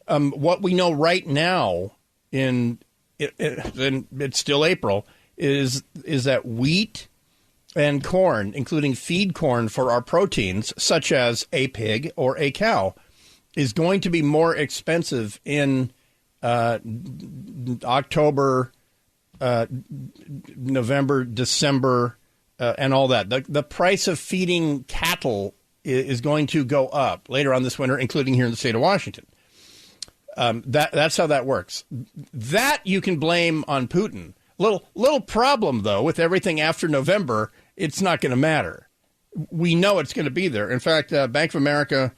What we know right now, and it's still April, is that wheat and corn, including feed corn for our proteins, such as a pig or a cow, is going to be more expensive in October, November, December, and all that. The price of feeding cattle is going to go up later on this winter, including here in the state of Washington. That's how that works. That you can blame on Putin. Little problem, though, with everything after November, it's not going to matter. We know it's going to be there. In fact, Bank of America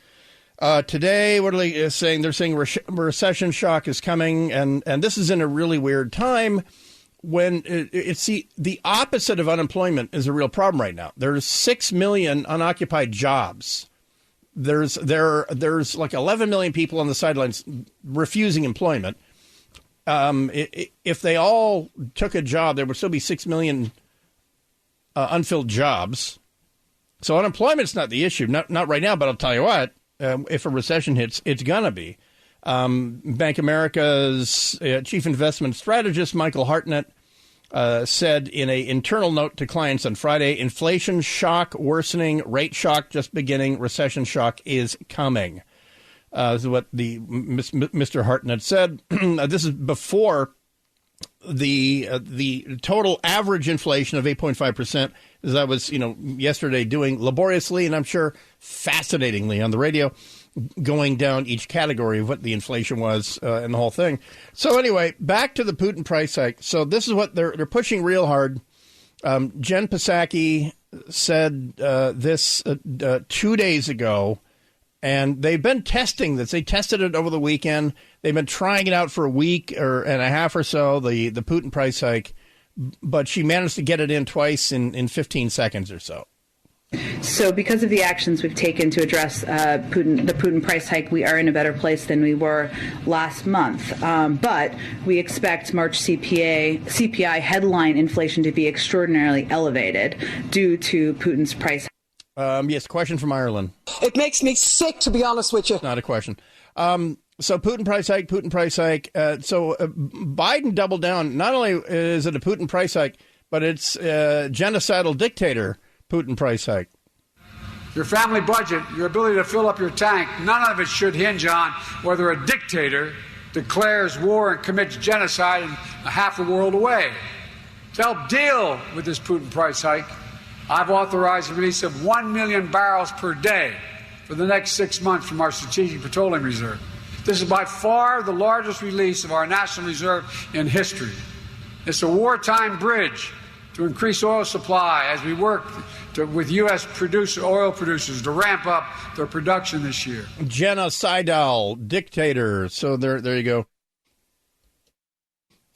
today, what are they saying? They're saying recession shock is coming, and this is in a really weird time when it's the opposite of unemployment is a real problem right now. There's 6 million unoccupied jobs. There's like 11 million people on the sidelines refusing employment. If they all took a job, there would still be 6 million unfilled jobs. So unemployment's not the issue, not right now. But I'll tell you what, if a recession hits, it's gonna be. Bank of America's chief investment strategist Michael Hartnett said in an internal note to clients on Friday, inflation shock worsening, rate shock just beginning, recession shock is coming. This is what the Mr. Hartnett said. This is before the total average inflation of 8.5%, as I was, yesterday doing laboriously and I'm sure fascinatingly on the radio, going down each category of what the inflation was and the whole thing. So anyway, back to the Putin price hike. So this is what they're pushing real hard. Jen Psaki said this 2 days ago, and they've been testing this. They tested it over the weekend. They've been trying it out for a week and a half or so, the Putin price hike, but she managed to get it in twice in 15 seconds or so. So because of the actions we've taken to address the Putin price hike, we are in a better place than we were last month. But we expect March CPI headline inflation to be extraordinarily elevated due to Putin's price hike. Yes, question from Ireland. It makes me sick, to be honest with you. Not a question. So Putin price hike. So Biden doubled down. Not only is it a Putin price hike, but it's genocidal dictator Putin price hike. Your family budget, your ability to fill up your tank, none of it should hinge on whether a dictator declares war and commits genocide in half the world away. To help deal with this Putin price hike, I've authorized the release of 1 million barrels per day for the next 6 months from our Strategic Petroleum Reserve. This is by far the largest release of our national reserve in history. It's a wartime bridge to increase oil supply as we work with U.S. oil producers to ramp up their production this year. Genocidal dictator. So there you go.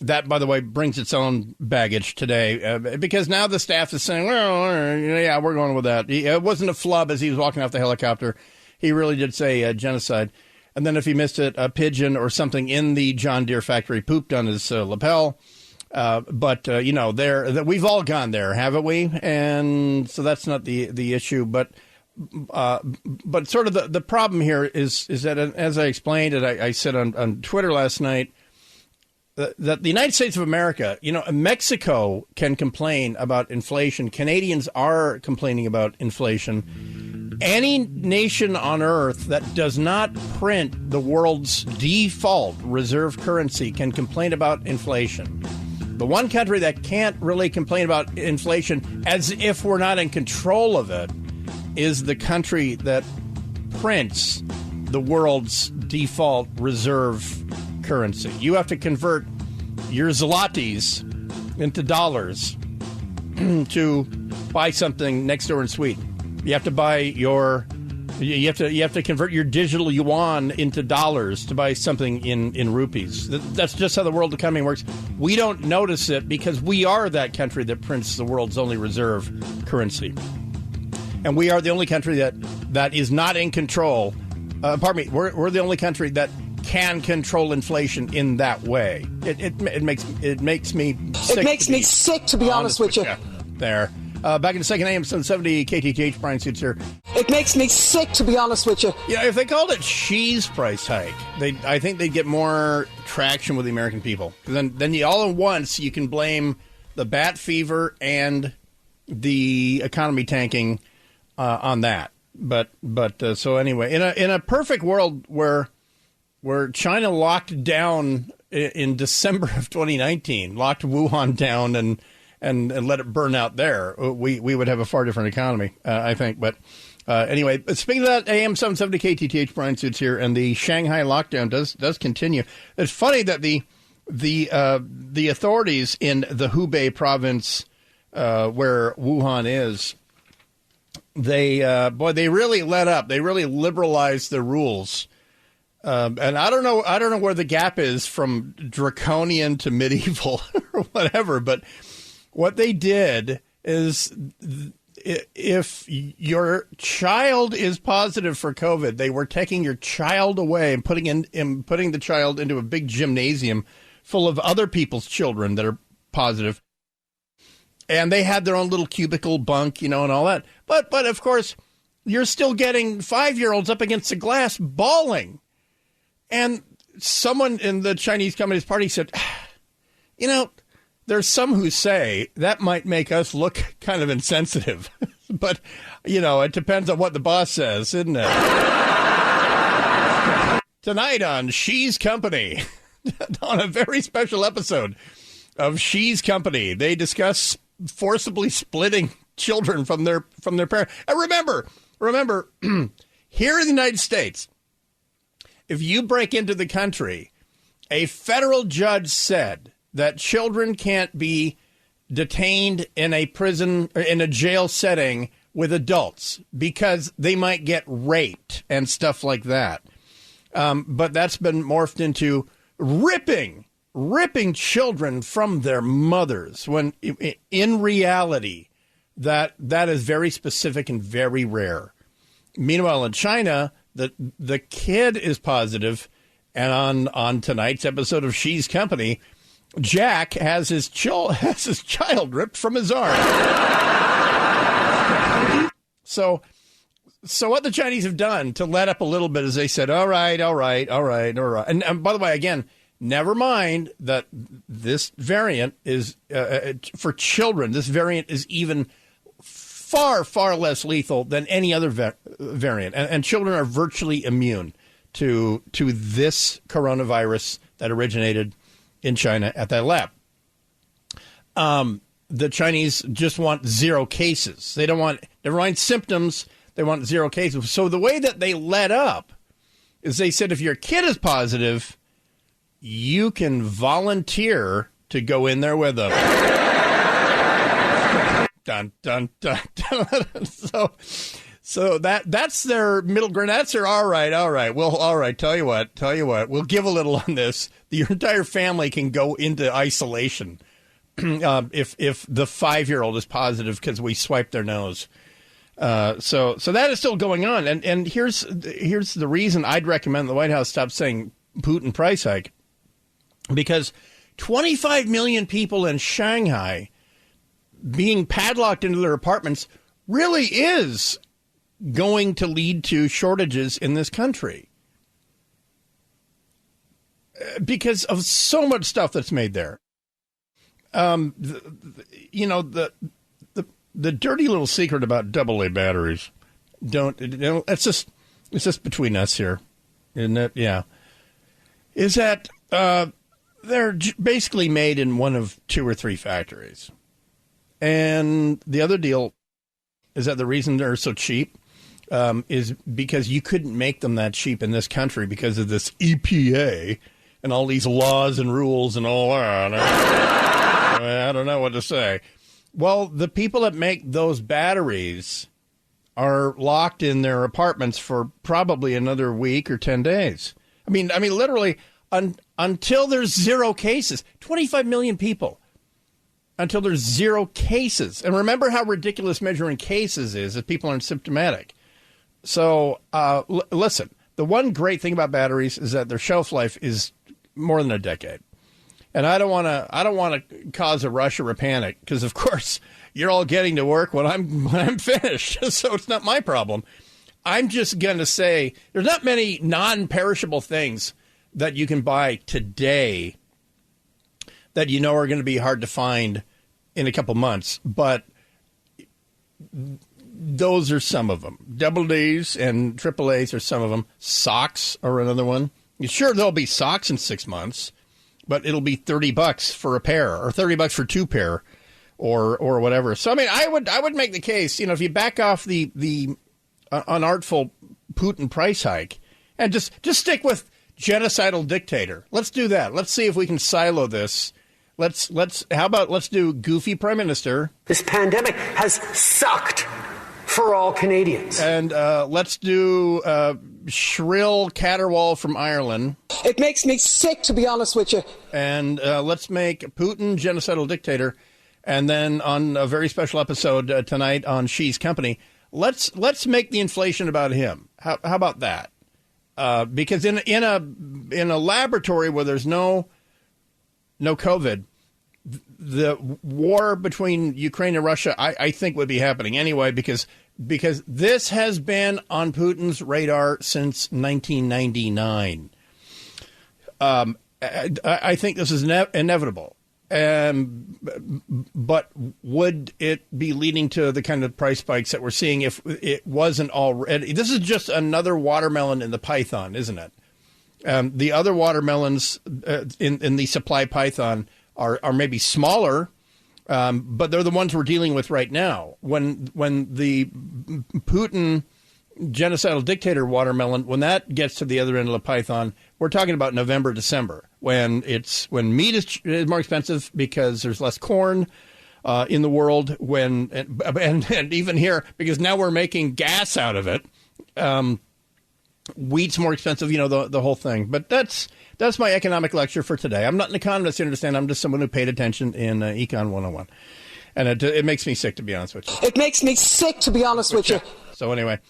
That, by the way, brings its own baggage today because now the staff is saying, well, yeah, we're going with that. It wasn't a flub as he was walking off the helicopter. He really did say genocide. And then if he missed it, a pigeon or something in the John Deere factory pooped on his lapel. But we've all gone there, haven't we? And so that's not the issue. But sort of the problem here is that, as I explained it, I said on Twitter last night, that the United States of America, Mexico can complain about inflation. Canadians are complaining about inflation. Any nation on earth that does not print the world's default reserve currency can complain about inflation. The one country that can't really complain about inflation as if we're not in control of it is the country that prints the world's default reserve currency. You have to convert your zlotys into dollars to buy something next door in Sweden. You have to buy you have to convert your digital yuan into dollars to buy something in rupees. That's just how the world economy works. We don't notice it because we are that country that prints the world's only reserve currency. And we are the only country that is not in control. We're the only country that can control inflation in that way. It makes me sick. It makes me sick, to be honest with you. There. Back in a second, AM 770 KTTH. Brian Suits here. It makes me sick, to be honest with you. Yeah, if they called it Xi's price hike, I think they'd get more traction with the American people. Then you, all at once, you can blame the bat fever and the economy tanking on that. But so anyway, in a perfect world where China locked down in December of 2019, locked Wuhan down and let it burn out there, we would have a far different economy, I think. But anyway, speaking of that, AM 770 KTTH, Brian Suits here, and the Shanghai lockdown does continue. It's funny that the authorities in the Hubei province, where Wuhan is, they really let up. They really liberalized the rules. And I don't know where the gap is from draconian to medieval or whatever, but what they did is, if your child is positive for COVID, they were taking your child away and putting the child into a big gymnasium full of other people's children that are positive. And they had their own little cubicle bunk, and all that. But of course, you're still getting 5-year-olds up against the glass bawling. And someone in the Chinese Communist Party said, there's some who say that might make us look kind of insensitive. But, it depends on what the boss says, isn't it? Tonight on Xi's Company, on a very special episode of Xi's Company, they discuss forcibly splitting children from their parents. And remember, here in the United States, if you break into the country, a federal judge said that children can't be detained in a prison or in a jail setting with adults because they might get raped and stuff like that. But that's been morphed into ripping children from their mothers, when in reality that is very specific and very rare. Meanwhile, in China, the kid is positive, and on tonight's episode of Xi's Company, Jack has his child ripped from his arm. So what the Chinese have done to let up a little bit is they said, all right. And by the way, again, never mind that this variant is, for children, this variant is even far, far less lethal than any other variant. And children are virtually immune to this coronavirus that originated in China at that lab. The Chinese just want 0 cases. They don't want, never mind symptoms, they want 0 cases. So the way that they let up is they said, if your kid is positive, you can volunteer to go in there with them. Dun, dun, dun, dun. So that's their middle ground. That's their all right. Well, all right. Tell you what. We'll give a little on this. Your entire family can go into isolation if the 5-year-old is positive because we swiped their nose. So that is still going on. And here's the reason I'd recommend the White House stop saying Putin price hike, because 25 million people in Shanghai being padlocked into their apartments really is going to lead to shortages in this country because of so much stuff that's made there. The dirty little secret about AA batteries, it's just between us here, isn't it? Yeah. Is that they're basically made in one of 2 or 3 factories. And the other deal is that the reason they're so cheap is because you couldn't make them that cheap in this country because of this EPA and all these laws and rules and all that. I don't know what to say. Well, the people that make those batteries are locked in their apartments for probably another week or 10 days. I mean, literally until there's 0 cases, 25 million people. Until there's 0 cases. And remember how ridiculous measuring cases is if people aren't symptomatic. So listen, the one great thing about batteries is that their shelf life is more than a decade. And I don't want to cause a rush or a panic because, of course, you're all getting to work when I'm finished. So it's not my problem. I'm just going to say there's not many non-perishable things that you can buy today that you know are going to be hard to find in a couple months, but those are some of them. Double D's and triple A's are some of them. Socks are another one. Sure, there'll be socks in 6 months, but it'll be $30 for a pair or $30 for two pair or whatever. So, I mean, I would make the case, if you back off the unartful Putin price hike and just stick with genocidal dictator. Let's do that. Let's see if we can silo this. How about let's do goofy prime minister. This pandemic has sucked for all Canadians. And let's do shrill caterwaul from Ireland. It makes me sick, to be honest with you. And let's make Putin genocidal dictator. And then on a very special episode tonight on She's Company, let's make the inflation about him. How about that? Because in a laboratory where there's no COVID, the war between Ukraine and Russia, I think, would be happening anyway, because this has been on Putin's radar since 1999. I think this is inevitable. But would it be leading to the kind of price spikes that we're seeing if it wasn't already? This is just another watermelon in the python, isn't it? The other watermelons in the supply python are maybe smaller, but they're the ones we're dealing with right now. When the Putin genocidal dictator watermelon, when that gets to the other end of the python, we're talking about November, December, when meat is more expensive because there's less corn in the world, and even here, because now we're making gas out of it. Wheat's more expensive, the whole thing. But that's my economic lecture for today. I'm not an economist, you understand. I'm just someone who paid attention in Econ 101. And it makes me sick, to be honest with you. It makes me sick, to be honest with you. So anyway,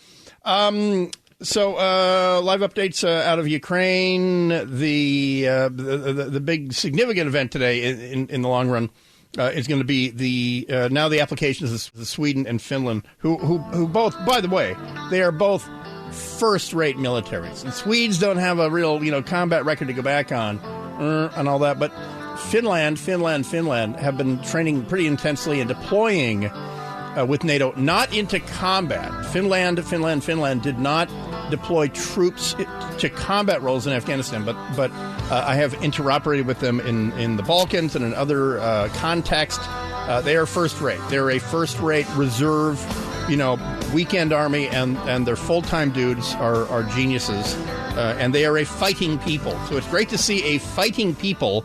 live updates out of Ukraine. The big significant event today in the long run is going to be now the applications of Sweden and Finland, who both, by the way, they are both first-rate militaries. And Swedes don't have a real, combat record to go back on and all that. But Finland have been training pretty intensely and deploying with NATO, not into combat. Finland did not deploy troops to combat roles in Afghanistan, but I have interoperated with them in the Balkans and in other contexts. They are first-rate. They're a first-rate reserve, weekend army, and their full-time dudes are geniuses, and they are a fighting people. So it's great to see a fighting people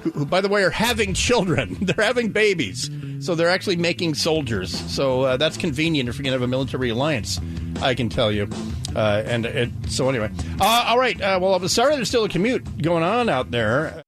who, by the way, are having children. They're having babies. So they're actually making soldiers. So that's convenient if you're going to have a military alliance, I can tell you. So anyway. All right. Well, I'm sorry there's still a commute going on out there.